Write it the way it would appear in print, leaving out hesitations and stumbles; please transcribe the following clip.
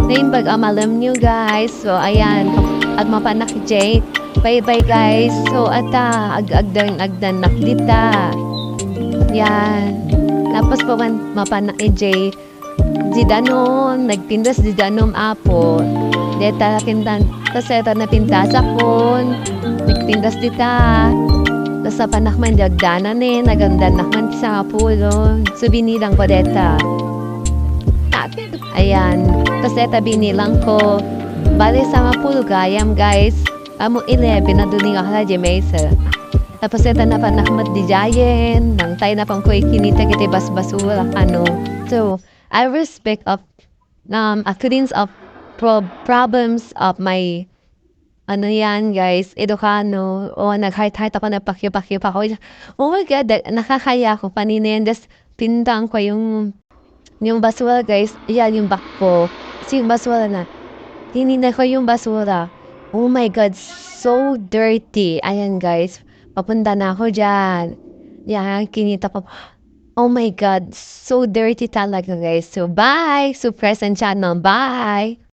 Naimbag amalam nyo guys. So ayan, at mapanak Jay. Bye-bye guys. So ata, agdan nakdita. Yan. Tapos pa mapanak Jay. Di danon, nagpindas di danom apo. Deta kintan, kaseta na pintas akon. Nagpindas dita. Tapos sa panakman dagdanan naganda nakman sa pulo. So binilang ko deta. Ayan. Tapos deta binilang ko. Bale sa pulo gayam guys. Amo 11 na duning ako sa mesa. Tapos deta na panakmat di jayen. Nang tayo na pang kuy kinita kiti basura ano. So, I respect of occurrence of problems of my ano yan guys, Ilocano o nag-height ako na pakyo pa ako. Oh my god, nakakaya ko panina yan. Just pintang ko yung basura guys. Yan yung back ko. Kasi yung basura na. Tinina ko yung basura. Oh my god, so dirty. Ayan guys, papunta na ako dyan. Yan, kinita ko. Oh my God, so dirty talaga guys. So bye! So present channel, bye!